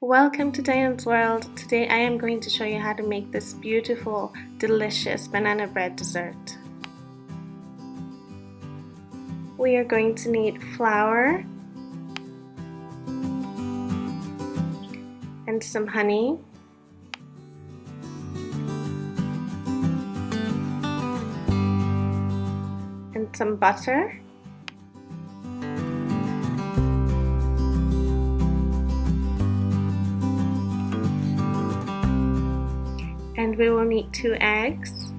Welcome to Diane's World. Today I am going to show you how to make this beautiful, delicious banana bread dessert. We are going to need flour and some honey, and some butter, and we will need 2 eggs,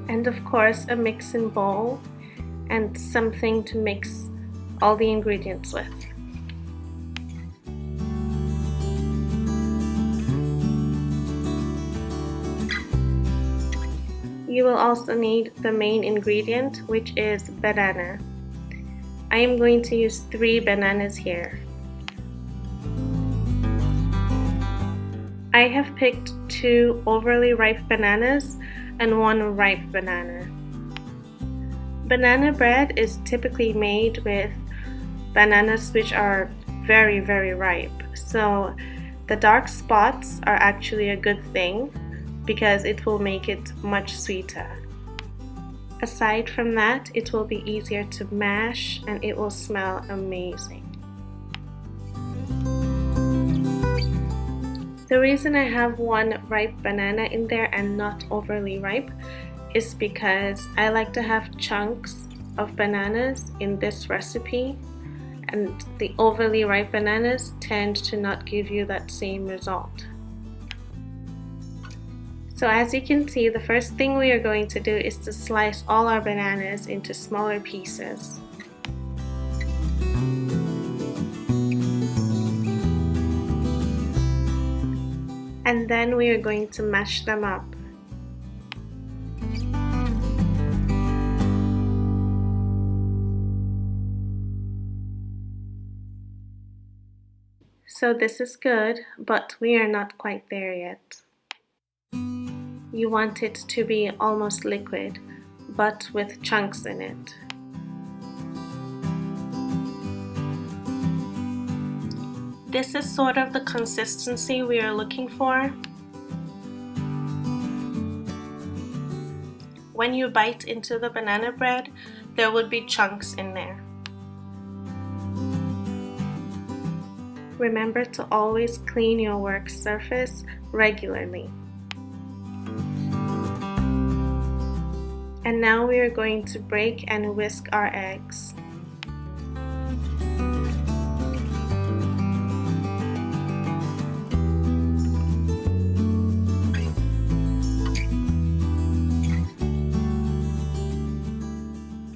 and of course a mixing bowl and something to mix all the ingredients with. You will also need the main ingredient, which is banana. I am going to use 3 bananas here. I have picked 2 overly ripe bananas and 1 ripe banana. Banana bread is typically made with bananas which are very ripe, so the dark spots are actually a good thing because it will make it much sweeter. Aside from that, it will be easier to mash and it will smell amazing. The reason I have 1 ripe banana in there and not overly ripe is because I like to have chunks of bananas in this recipe, and the overly ripe bananas tend to not give you that same result. So as you can see, the first thing we are going to do is to slice all our bananas into smaller pieces. And then we are going to mash them up. So this is good, but we are not quite there yet. You want it to be almost liquid, but with chunks in it. This is sort of the consistency we are looking for. When you bite into the banana bread, there would be chunks in there. Remember to always clean your work surface regularly. And now we are going to break and whisk our eggs.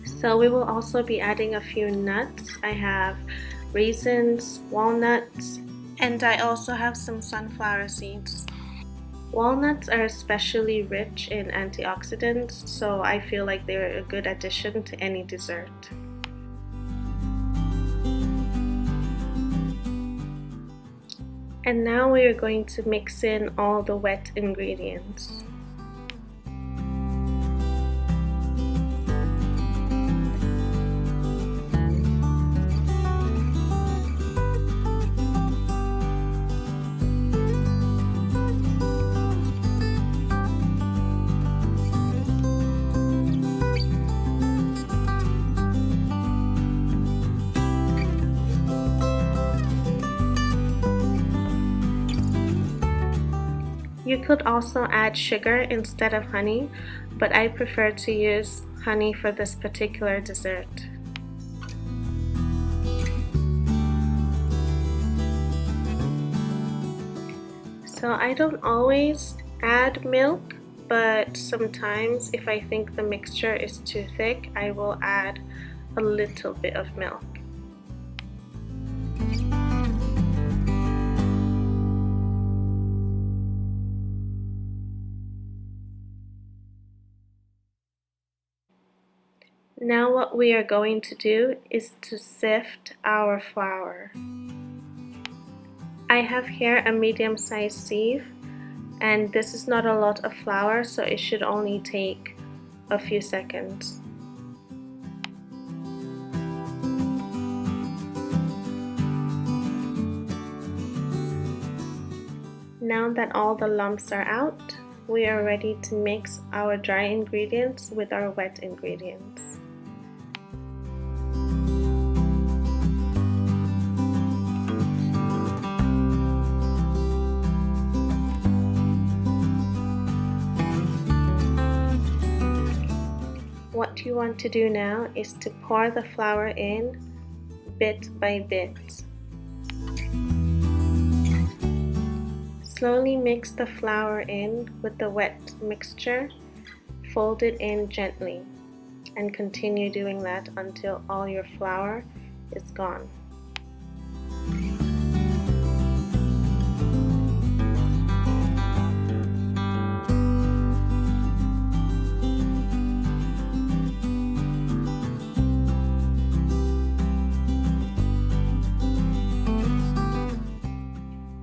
So we will also be adding a few nuts. I have raisins, walnuts, and I also have some sunflower seeds. Walnuts are especially rich in antioxidants, so I feel like they're a good addition to any dessert. And now we are going to mix in all the wet ingredients. You could also add sugar instead of honey, but I prefer to use honey for this particular dessert. So I don't always add milk, but sometimes if I think the mixture is too thick, I will add a little bit of milk. Now what we are going to do is to sift our flour. I have here a medium-sized sieve, and this is not a lot of flour, so it should only take a few seconds. Now that all the lumps are out, we are ready to mix our dry ingredients with our wet ingredients. What you want to do now is to pour the flour in bit by bit. Slowly mix the flour in with the wet mixture, fold it in gently, and continue doing that until all your flour is gone.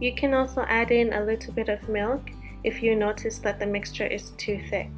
You can also add in a little bit of milk if you notice that the mixture is too thick.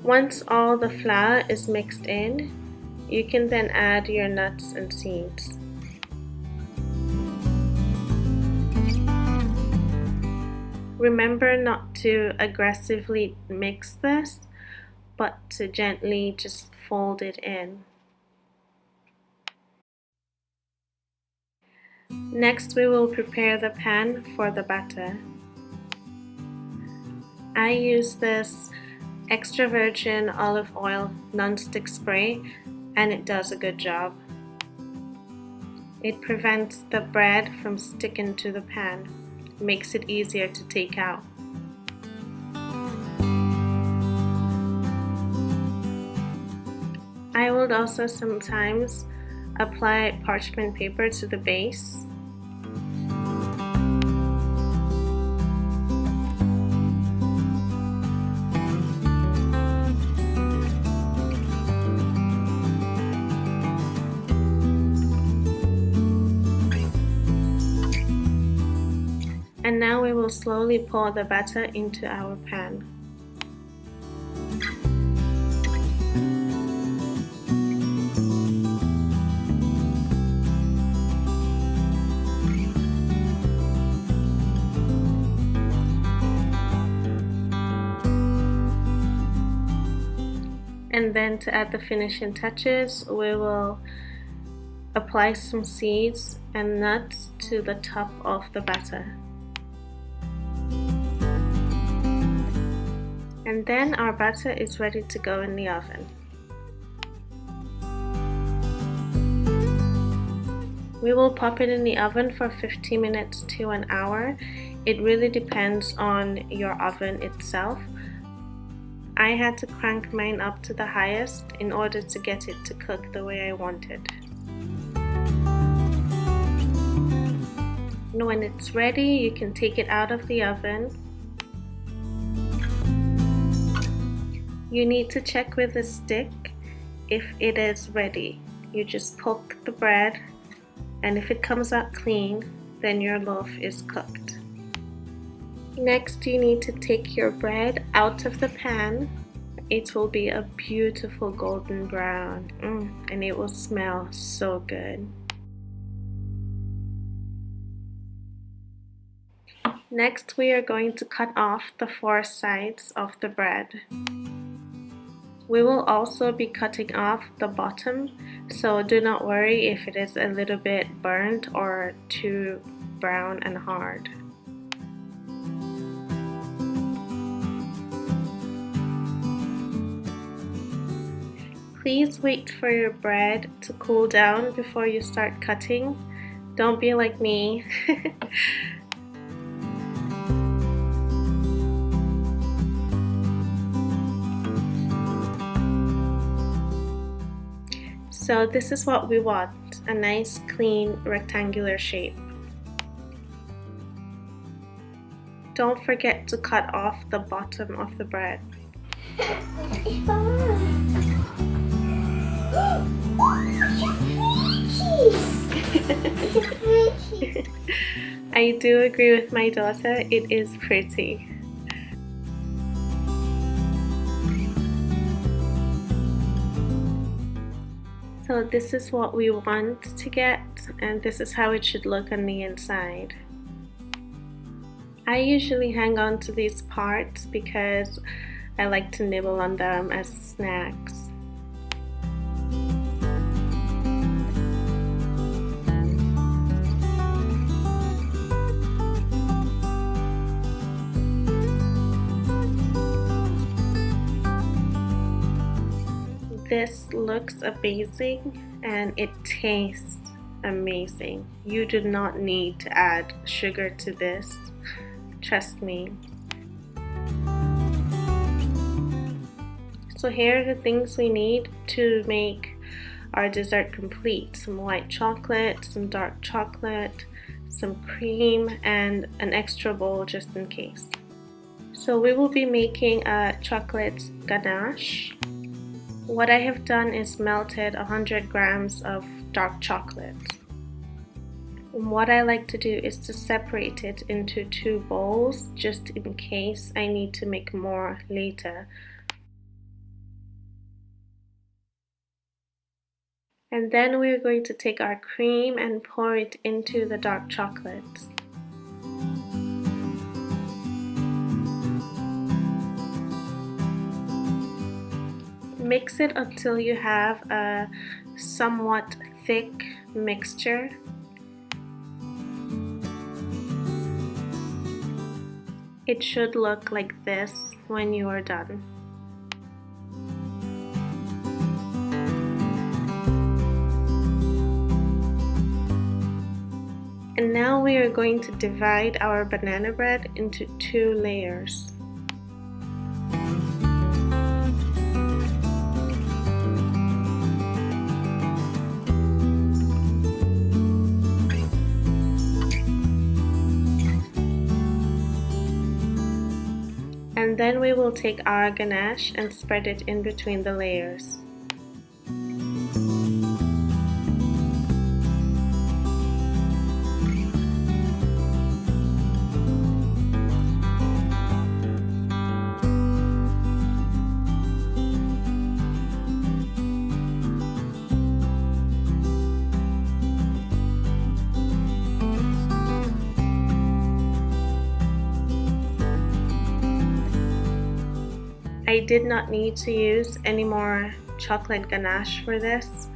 Once all the flour is mixed in, you can then add your nuts and seeds. Remember not to aggressively mix this, but to gently just fold it in. Next, we will prepare the pan for the batter. I use this extra virgin olive oil non-stick spray, and it does a good job. It prevents the bread from sticking to the pan, makes it easier to take out. I will also sometimes apply parchment paper to the base. And now we will slowly pour the batter into our pan. And then to add the finishing touches, we will apply some seeds and nuts to the top of the batter. And then our batter is ready to go in the oven. We will pop it in the oven for 15 minutes to an hour. It really depends on your oven itself. I had to crank mine up to the highest in order to get it to cook the way I wanted. And when it's ready, you can take it out of the oven. You need to check with a stick if it is ready. You just poke the bread, and if it comes out clean, then your loaf is cooked. Next, you need to take your bread out of the pan. It will be a beautiful golden brown, and it will smell so good. Next, we are going to cut off the 4 sides of the bread. We will also be cutting off the bottom, so do not worry if it is a little bit burnt or too brown and hard. Please wait for your bread to cool down before you start cutting. Don't be like me. So this is what we want, a nice clean rectangular shape. Don't forget to cut off the bottom of the bread. I do agree with my daughter, it is pretty. So this is what we want to get, and this is how it should look on the inside. I usually hang on to these parts because I like to nibble on them as snacks. This looks amazing and it tastes amazing. You do not need to add sugar to this, trust me. So here are the things we need to make our dessert complete. Some white chocolate, some dark chocolate, some cream, and an extra bowl just in case. So we will be making a chocolate ganache. What I have done is melted 100 grams of dark chocolate. And what I like to do is to separate it into 2 bowls just in case I need to make more later. And then we're going to take our cream and pour it into the dark chocolate. Mix it until you have a somewhat thick mixture. It should look like this when you are done. And now we are going to divide our banana bread into 2 layers. And then we will take our ganache and spread it in between the layers. I did not need to use any more chocolate ganache for this.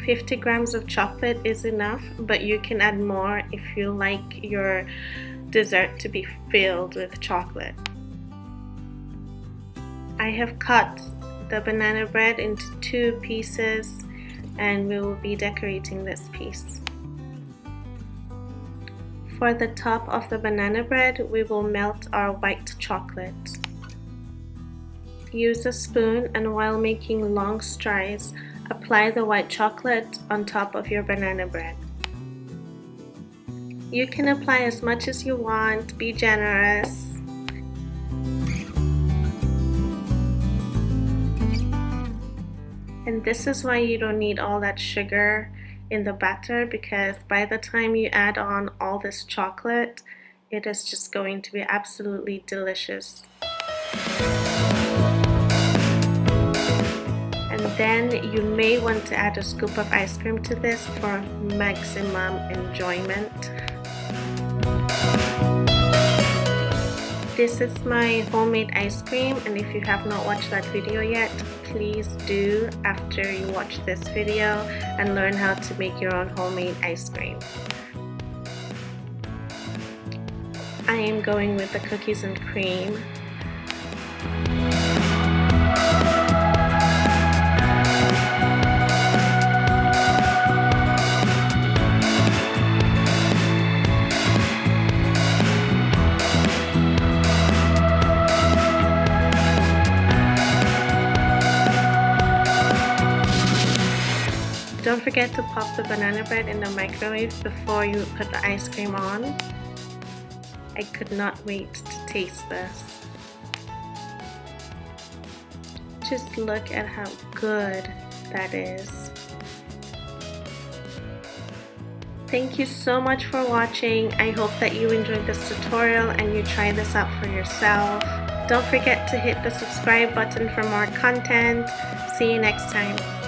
50 grams of chocolate is enough, but you can add more if you like your dessert to be filled with chocolate. I have cut the banana bread into 2 pieces and we will be decorating this piece. For the top of the banana bread, we will melt our white chocolate. Use a spoon and while making long strides, apply the white chocolate on top of your banana bread. You can apply as much as you want, be generous. And this is why you don't need all that sugar in the batter, because by the time you add on all this chocolate, it is just going to be absolutely delicious. And then you may want to add a scoop of ice cream to this for maximum enjoyment. This is my homemade ice cream, and if you have not watched that video yet, please do after you watch this video and learn how to make your own homemade ice cream. I am going with the cookies and cream. Don't forget to pop the banana bread in the microwave before you put the ice cream on. I could not wait to taste this. Just look at how good that is. Thank you so much for watching. I hope that you enjoyed this tutorial and you try this out for yourself. Don't forget to hit the subscribe button for more content. See you next time.